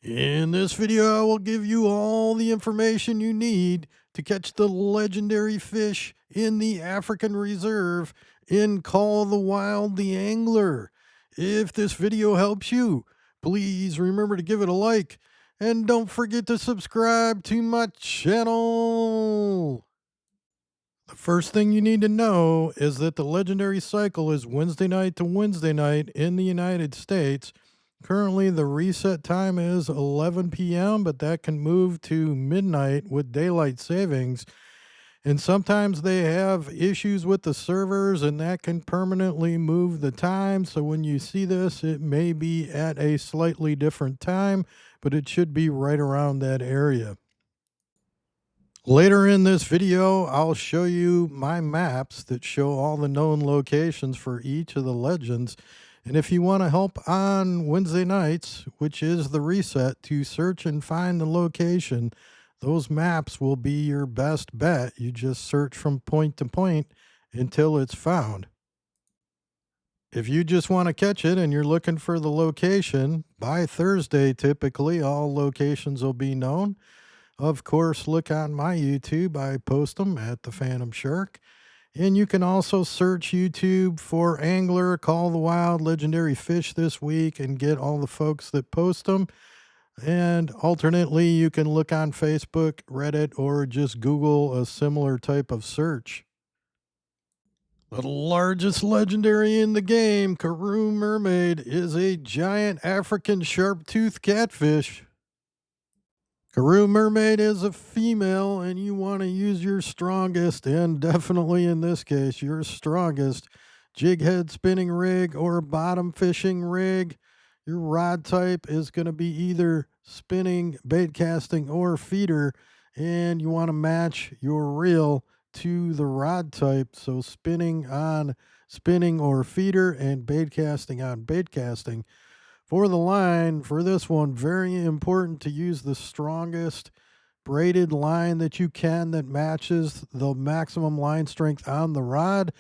In this video, I will give you all the information you need to catch the legendary fish in the African Reserve in Call the Wild the Angler. If this video helps you, please remember to give it a like and don't forget to subscribe to my channel. The first thing you need to know is that the legendary cycle is Wednesday night to Wednesday night in the United States. Currently, the reset time is 11 p.m., but that can move to midnight with daylight savings. And sometimes they have issues with the servers, and that can permanently move the time. So when you see this, it may be at a slightly different time, but it should be right around that area. Later in this video, I'll show you my maps that show all the known locations for each of the legends. And if you want to help on Wednesday nights, which is the reset, to search and find the location, those maps will be your best bet. You just search from point to point until it's found. If you just want to catch it and you're looking for the location, by Thursday, typically, all locations will be known. Of course, look on my YouTube. I post them at the Phantom Shark. And you can also search YouTube for Angler, Call the Wild, Legendary Fish this week and get all the folks that post them. And alternately, you can look on Facebook, Reddit, or just Google a similar type of search. The largest legendary in the game, Karoo Mermaid, is a giant African sharp-toothed catfish. Karoo Mermaid is a female, and you want to use your strongest, and definitely in this case, your strongest jig head spinning rig or bottom fishing rig. Your rod type is going to be either spinning, bait casting, or feeder, and you want to match your reel to the rod type. So spinning on spinning or feeder and bait casting on bait casting. For the line, for this one, very important to use the strongest braided line that you can that matches the maximum line strength on the rod.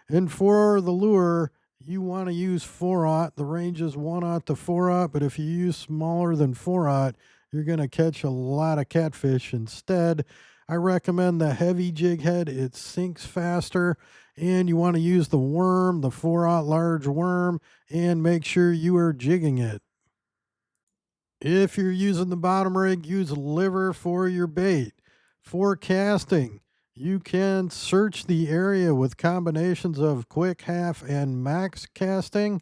And for the lure, you want to use 4/0. The range is 1/0 to 4/0, but if you use smaller than 4/0, you're going to catch a lot of catfish instead. I recommend the heavy jig head. It sinks faster, and you want to use the worm, the 4/0 large worm, and make sure you are jigging it. If you're using the bottom rig, use liver for your bait. For casting, you can search the area with combinations of quick, half, and max casting.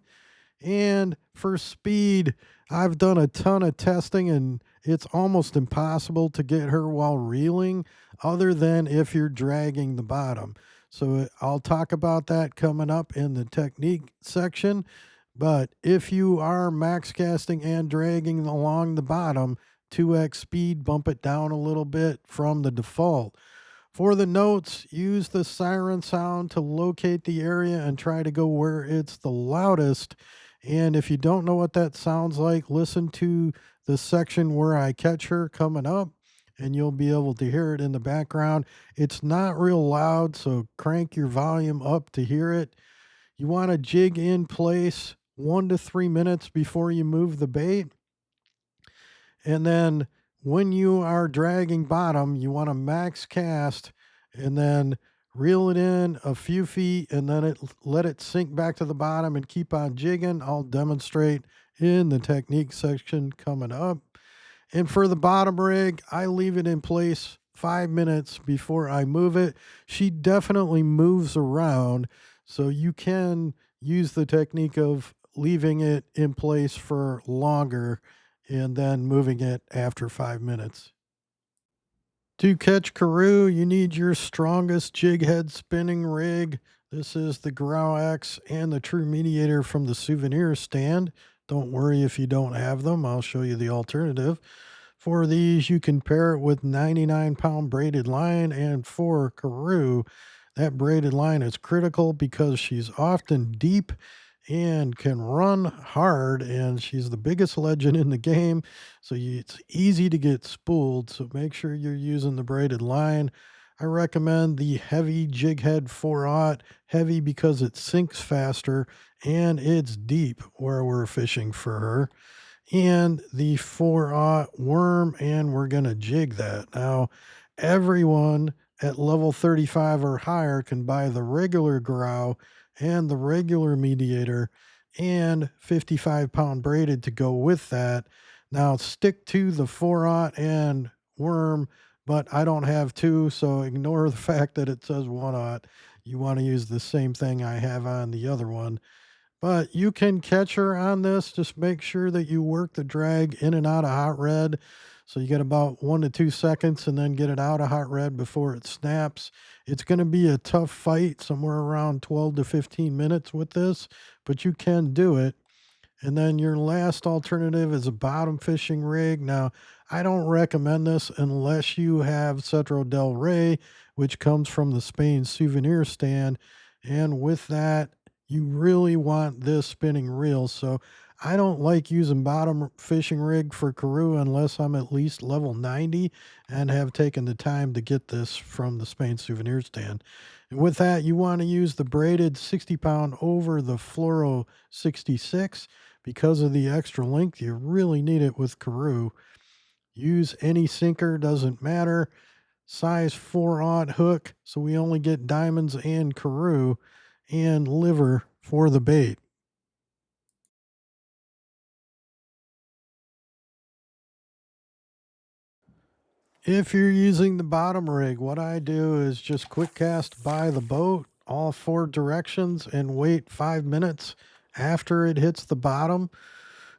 And for speed, I've done a ton of testing, and it's almost impossible to get her while reeling other than if you're dragging the bottom. So I'll talk about that coming up in the technique section. But if you are max casting and dragging along the bottom, 2x speed, bump it down a little bit from the default. For the notes, use the siren sound to locate the area and try to go where it's the loudest. And if you don't know what that sounds like, listen to the section where I catch her coming up, and you'll be able to hear it in the background. It's not real loud, so crank your volume up to hear it. You want to jig in place 1 to 3 minutes before you move the bait. And then when you are dragging bottom, you want to max cast and then reel it in a few feet and then let it sink back to the bottom and keep on jigging. I'll demonstrate in the technique section coming up. And for the bottom rig, I leave it in place 5 minutes before I move it. She definitely moves around, so you can use the technique of leaving it in place for longer and then moving it after 5 minutes. To catch Karoo, you need your strongest jig head spinning rig. This is the Grootslang and the True Mediator from the souvenir stand. Don't worry if you don't have them. I'll show you the alternative. For these, you can pair it with 99-pound braided line, and for Karoo, that braided line is critical because she's often deep and can run hard, and she's the biggest legend in the game, so it's easy to get spooled, so make sure you're using the braided line. I recommend the heavy jig head 4/0, heavy because it sinks faster and it's deep where we're fishing for her. and the 4/0 worm, and we're going to jig that. Now, everyone at level 35 or higher can buy the regular grow and the regular mediator and 55-pound braided to go with that. Now, stick to the 4/0 and worm, but I don't have two, so ignore the fact that it says 1/0. You want to use the same thing I have on the other one. But you can catch her on this. Just make sure that you work the drag in and out of hot red. So you get about 1 to 2 seconds and then get it out of hot red before it snaps. It's going to be a tough fight, somewhere around 12 to 15 minutes with this, but you can do it. And then your last alternative is a bottom fishing rig. Now, I don't recommend this unless you have Cetro del Rey, which comes from the Spain souvenir stand. And with that, you really want this spinning reel. So I don't like using bottom fishing rig for Karoo unless I'm at least level 90 and have taken the time to get this from the Spain souvenir stand. And with that, you want to use the braided 60-pound over the fluoro 66. Because of the extra length, you really need it with Karoo. Use any sinker, doesn't matter. Size 4/0 hook, so we only get diamonds and Karoo, and liver for the bait. If you're using the bottom rig, what I do is just quick cast by the boat all 4 directions and wait 5 minutes after it hits the bottom.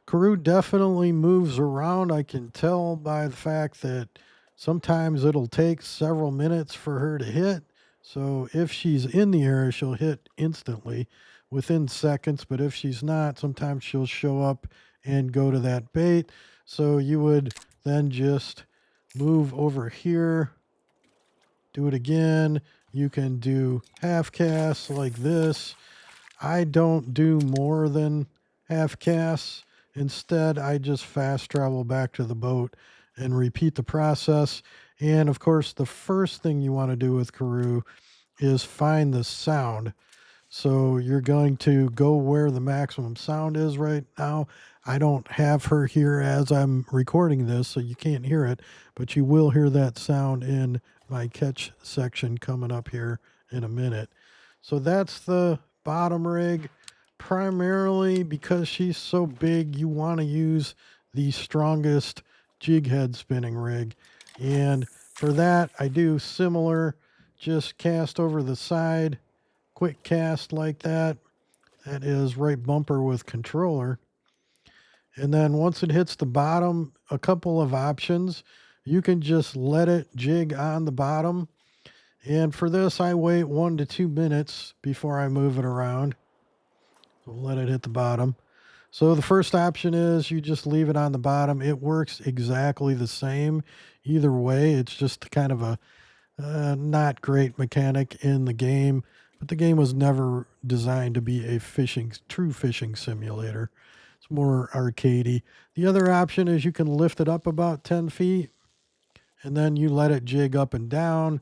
Karoo definitely moves around. I can tell by the fact that sometimes it'll take several minutes for her to hit. So if she's in the air, she'll hit instantly within seconds. But if she's not, sometimes she'll show up and go to that bait. So you would then just move over here, do it again. You can do half casts like this. I don't do more than half casts. Instead, I just fast travel back to the boat and repeat the process. And of course, the first thing you want to do with Karoo is find the sound. So you're going to go where the maximum sound is right now. I don't have her here as I'm recording this, so you can't hear it, but you will hear that sound in my catch section coming up here in a minute. So that's the bottom rig. Primarily because she's so big, you want to use the strongest jig head spinning rig. And for that, I do similar, just cast over the side, quick cast like that. That is right bumper with controller. And then once it hits the bottom, a couple of options. You can just let it jig on the bottom. And for this, I wait 1 to 2 minutes before I move it around. So let it hit the bottom. So the first option is you just leave it on the bottom. It works exactly the same either way. It's just kind of a not great mechanic in the game, but the game was never designed to be a true fishing simulator. It's more arcadey. The other option is you can lift it up about 10 feet and then you let it jig up and down.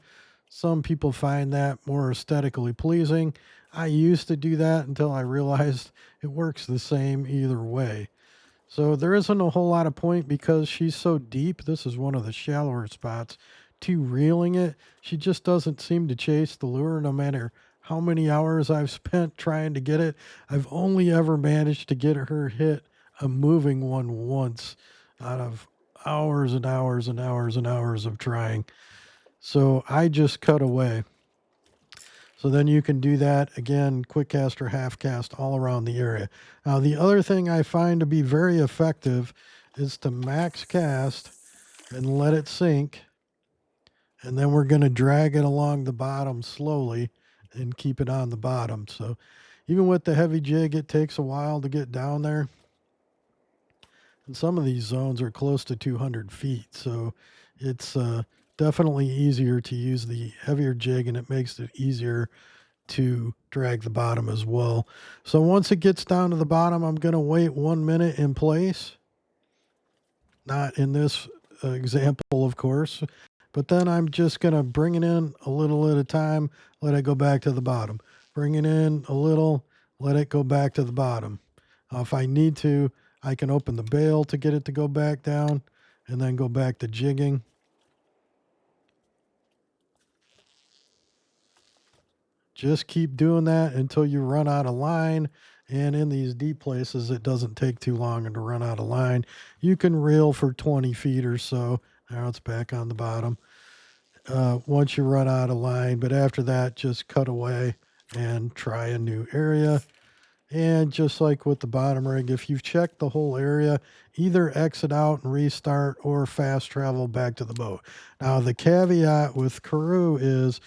Some people find that more aesthetically pleasing. I used to do that until I realized it works the same either way. So there isn't a whole lot of point because she's so deep. This is one of the shallower spots. To reeling it, she just doesn't seem to chase the lure no matter how many hours I've spent trying to get it. I've only ever managed to get her hit a moving one once out of hours and hours and hours and hours of trying. So I just cut away. So then you can do that again, quick cast or half cast all around the area. Now, the other thing I find to be very effective is to max cast and let it sink. And then we're going to drag it along the bottom slowly and keep it on the bottom. So even with the heavy jig, it takes a while to get down there. And some of these zones are close to 200 feet. So it's definitely easier to use the heavier jig, and it makes it easier to drag the bottom as well. So once it gets down to the bottom, I'm going to wait 1 minute in place. Not in this example, of course, but then I'm just going to bring it in a little at a time, let it go back to the bottom. Bring it in a little, let it go back to the bottom. If I need to, I can open the bail to get it to go back down and then go back to jigging. Just keep doing that until you run out of line. And in these deep places, it doesn't take too long to run out of line. You can reel for 20 feet or so. Now it's back on the bottom. Once you run out of line, but after that, just cut away and try a new area. And just like with the bottom rig, if you've checked the whole area, either exit out and restart or fast travel back to the boat. Now, the caveat with Karoo is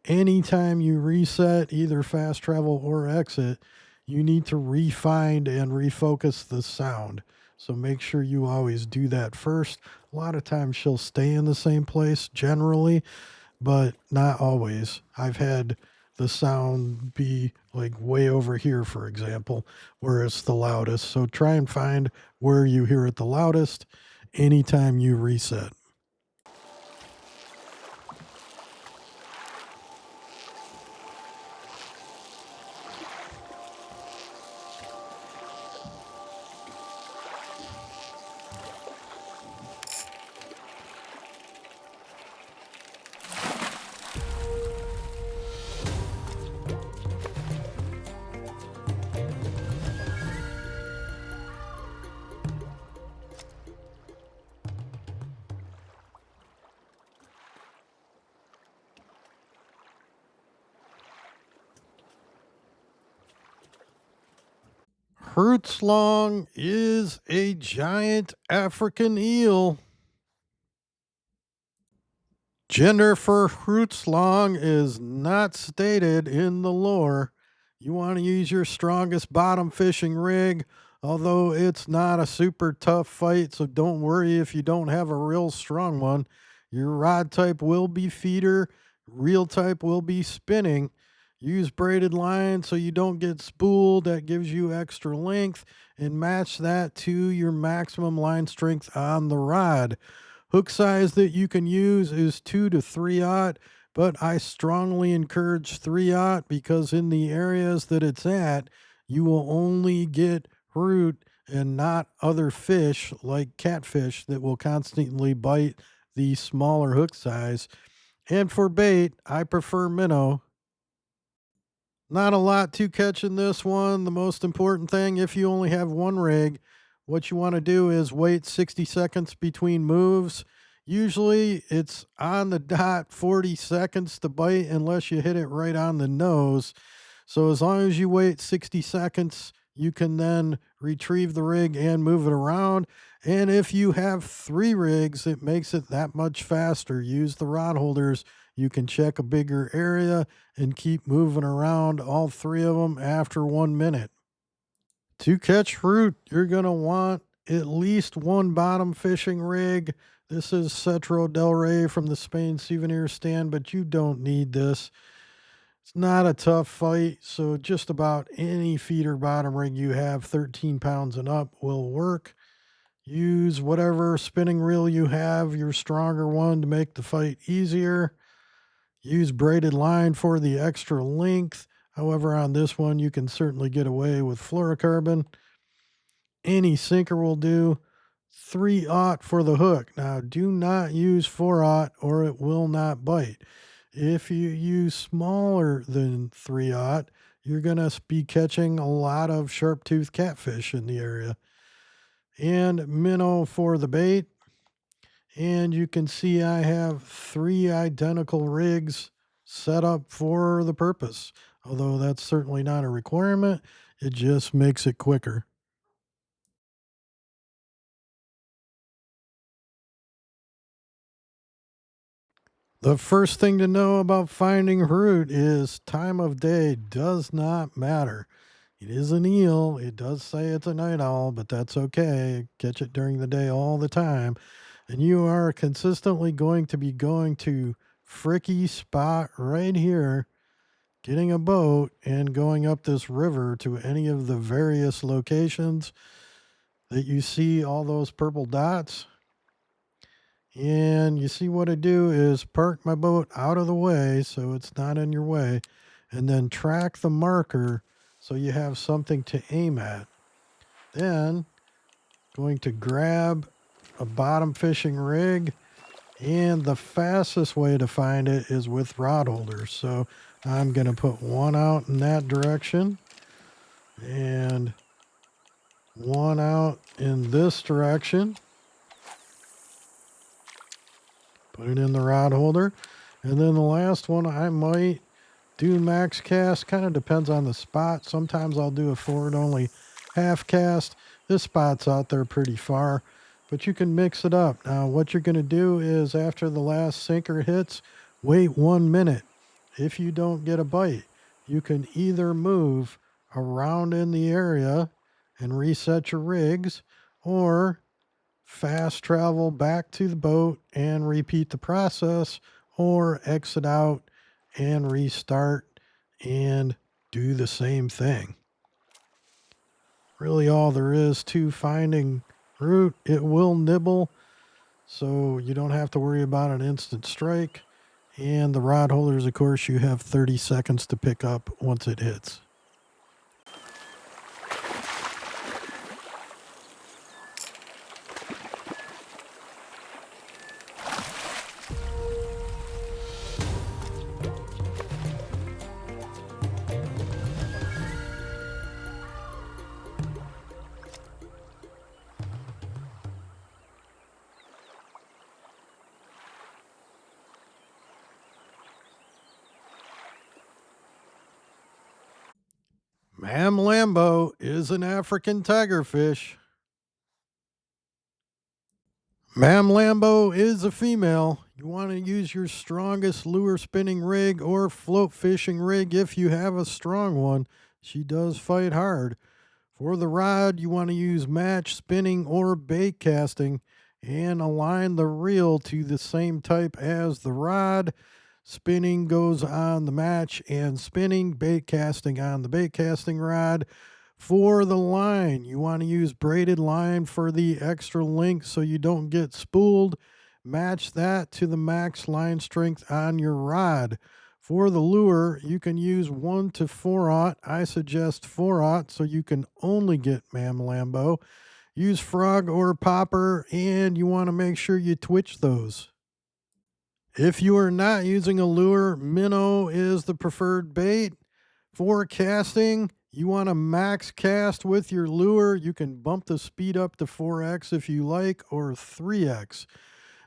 anytime you reset, either fast travel or exit, you need to refine and refocus the sound. So make sure you always do that first. A lot of times she'll stay in the same place generally, but not always. I've had the sound be like way over here, for example, where it's the loudest. So try and find where you hear it the loudest anytime you reset. Grootslang is a giant African eel. Gender for Grootslang is not stated in the lore. You want to use your strongest bottom fishing rig, although it's not a super tough fight, so don't worry if you don't have a real strong one. Your rod type will be feeder, reel type will be spinning. Use braided line so you don't get spooled. That gives you extra length, and match that to your maximum line strength on the rod. Hook size that you can use is 2 to 3/0, but I strongly encourage 3/0 because in the areas that it's at, you will only get root and not other fish like catfish that will constantly bite the smaller hook size. And for bait, I prefer minnow. Not a lot to catch in this one. The most important thing, if you only have one rig, what you want to do is wait 60 seconds between moves. Usually it's on the dot 40 seconds to bite unless you hit it right on the nose. So as long as you wait 60 seconds, you can then retrieve the rig and move it around. And if you have 3 rigs, it makes it that much faster. Use the rod holders. You can check a bigger area and keep moving around all 3 of them after 1 minute. To catch root, you're going to want at least one bottom fishing rig. This is Cetro Del Rey from the Spain souvenir stand, but you don't need this. It's not a tough fight, so just about any feeder bottom rig you have, 13 pounds and up, will work. Use whatever spinning reel you have, your stronger one, to make the fight easier. Use braided line for the extra length. However, on this one, you can certainly get away with fluorocarbon. Any sinker will do. 3/0 for the hook. Now, do not use 4/0 or it will not bite. If you use smaller than 3/0, you're going to be catching a lot of sharp-toothed catfish in the area. And minnow for the bait. And you can see I have 3 identical rigs set up for the purpose. Although that's certainly not a requirement, it just makes it quicker. The first thing to know about finding root is time of day does not matter. It is an eel. It does say it's a night owl, but that's okay. Catch it during the day all the time. And you are consistently going to be going to fricky spot right here, getting a boat and going up this river to any of the various locations that you see all those purple dots. And you see what I do is park my boat out of the way so it's not in your way, and then track the marker so you have something to aim at. Then Going to grab a bottom fishing rig, and the fastest way to find it is with rod holders. So I'm going to put one out in that direction and one out in this direction. Put it in the rod holder. And then the last one, I might do max cast. Kind of depends on the spot. Sometimes I'll do a forward only half cast. This spot's out there pretty far, but you can mix it up. Now what you're going to do is after the last sinker hits, wait 1 minute. If you don't get a bite, you can either move around in the area and reset your rigs, or fast travel back to the boat and repeat the process, or exit out and restart and do the same thing. Really all there is to finding root. It will nibble, so you don't have to worry about an instant strike. And the rod holders, of course, you have 30 seconds to pick up once it hits. Mamlambo is an African tigerfish. Mamlambo is a female. You want to use your strongest lure spinning rig or float fishing rig if you have a strong one. She does fight hard. For the rod, you want to use match spinning or bait casting and align the reel to the same type as the rod. Spinning goes on the match and spinning, bait casting on the bait casting rod. For the line, you want to use braided line for the extra length so you don't get spooled. Match that to the max line strength on your rod. For the lure, you can use 1 to 4/0. I suggest 4/0 so you can only get Mamlambo. Use frog or popper, and you want to make sure you twitch those. If you are not using a lure, minnow is the preferred bait. For casting, you want to max cast with your lure. You can bump the speed up to 4x if you like, or 3x.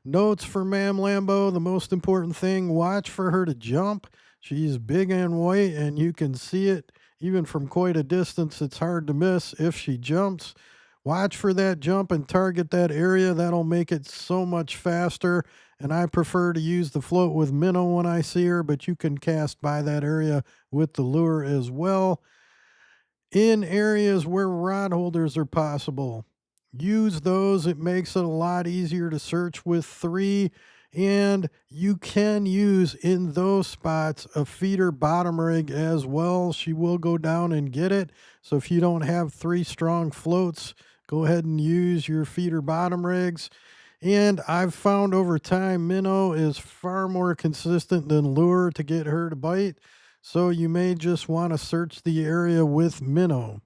Notes for Mamlambo: the most important thing, watch for her to jump. She's big and white, and you can see it even from quite a distance. It's hard to miss if she jumps. Watch for that jump and target that area. That'll make it so much faster. And I prefer to use the float with minnow when I see her, but you can cast by that area with the lure as well. In areas where rod holders are possible, use those. It makes it a lot easier to search with 3. And you can use in those spots a feeder bottom rig as well. She will go down and get it. So if you don't have 3 strong floats, go ahead and use your feeder bottom rigs. And I've found over time minnow is far more consistent than lure to get her to bite. So you may just want to search the area with minnow.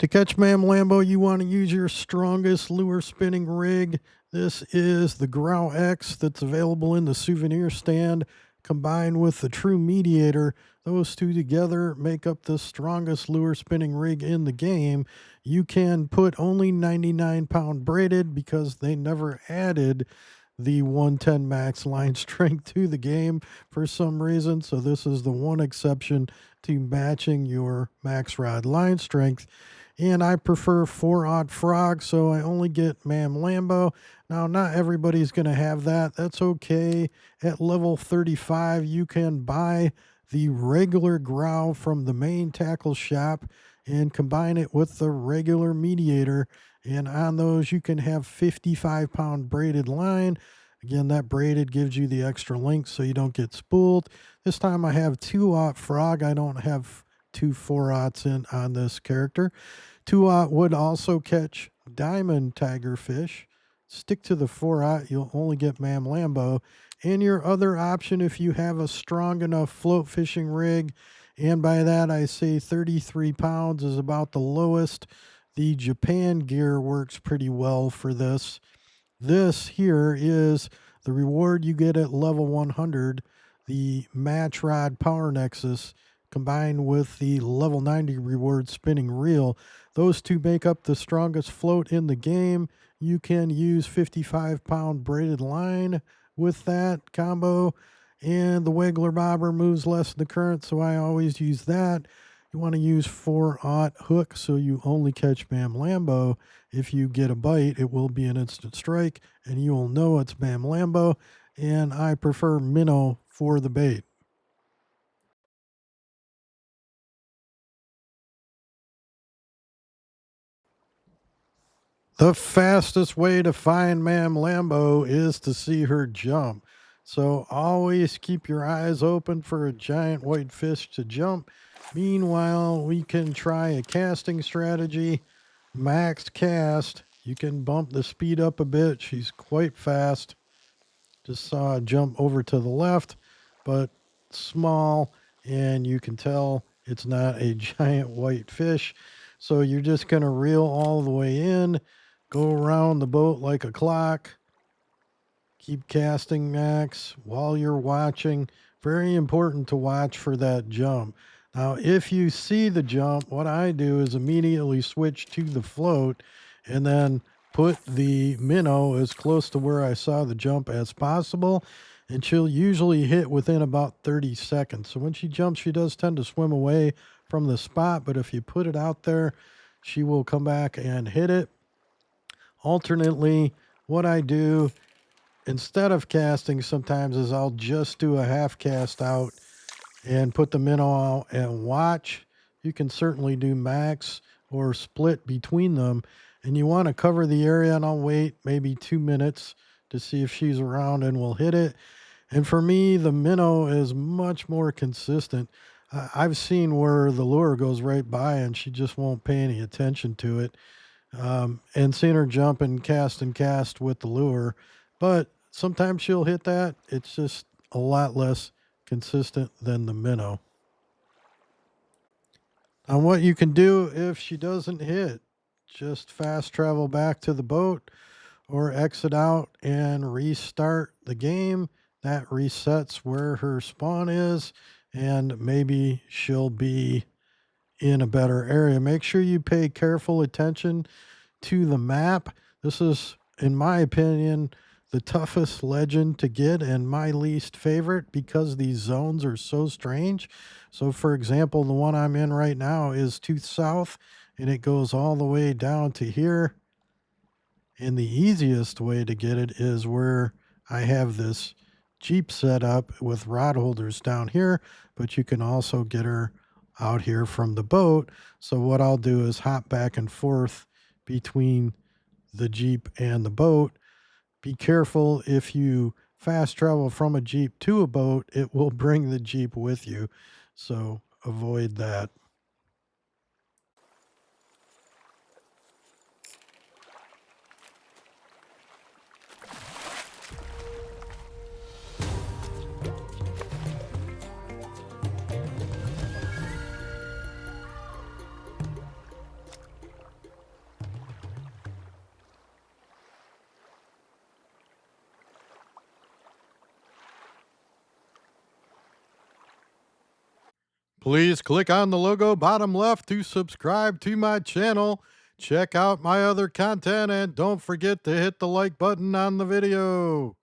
To catch Mamlambo, you want to use your strongest lure spinning rig. This is the Grau X that's available in the souvenir stand, combined with the True Mediator. Those two together make up the strongest lure spinning rig in the game. You can put only 99-pound braided because they never added the 110 max line strength to the game for some reason. So this is the one exception to matching your max rod line strength. And I prefer 4/0 frog, so I only get Mamlambo. Now, not everybody's going to have that. That's okay. At level 35, you can buy the regular Grau from the main tackle shop and combine it with the regular mediator. And on those, you can have 55-pound braided line. Again, that braided gives you the extra length so you don't get spooled. This time I have 2/0 frog. I don't have 2 4/0s in on this character. 2/0 would also catch diamond tigerfish. Stick to the 4/0, you'll only get Mamlambo. And your other option, if you have a strong enough float fishing rig, and by that I say 33 pounds is about the lowest The Japan gear works pretty well for this. This here is the reward you get at level 100, the match rod power nexus combined with the level 90 reward spinning reel. Those two make up the strongest float in the game. You can use 55-pound braided line with that combo, and the Wiggler Bobber moves less than the current, so I always use that. You want to use 4/0 hook so you only catch Mamlambo. If you get a bite, it will be an instant strike, and you will know it's Mamlambo, and I prefer minnow for the bait. The fastest way to find Mamlambo is to see her jump. So always keep your eyes open for a giant white fish to jump. Meanwhile, we can try a casting strategy. Max cast. You can bump the speed up a bit. She's quite fast. Just saw a jump over to the left, but small, and you can tell it's not a giant white fish. So you're just going to reel all the way in, go around the boat like a clock, keep casting max while you're watching. Very important to watch for that jump. Now, if you see the jump, what I do is immediately switch to the float and then put the minnow as close to where I saw the jump as possible. And she'll usually hit within about 30 seconds. So when she jumps, she does tend to swim away from the spot. But if you put it out there, she will come back and hit it. Alternately, what I do instead of casting sometimes is I'll just do a half cast out and put the minnow out and watch. You can certainly do max or split between them, and you want to cover the area, and I'll wait maybe 2 minutes to see if she's around and we'll hit it. And for me, the minnow is much more consistent. I've seen where the lure goes right by and she just won't pay any attention to it, and seen her jump and cast with the lure. But sometimes she'll hit that. It's just a lot less consistent than the minnow. And what you can do if she doesn't hit, just fast travel back to the boat or exit out and restart the game. That resets where her spawn is, and maybe she'll be in a better area. Make sure you pay careful attention to the map. This is, in my opinion, the toughest legend to get and my least favorite because these zones are so strange. So, for example, the one I'm in right now is to south, and it goes all the way down to here. And the easiest way to get it is where I have this Jeep set up with rod holders down here, but you can also get her out here from the boat. So what I'll do is hop back and forth between the Jeep and the boat. Be careful if you fast travel from a Jeep to a boat, it will bring the Jeep with you. So avoid that. Please click on the logo bottom left to subscribe to my channel. Check out my other content and don't forget to hit the like button on the video.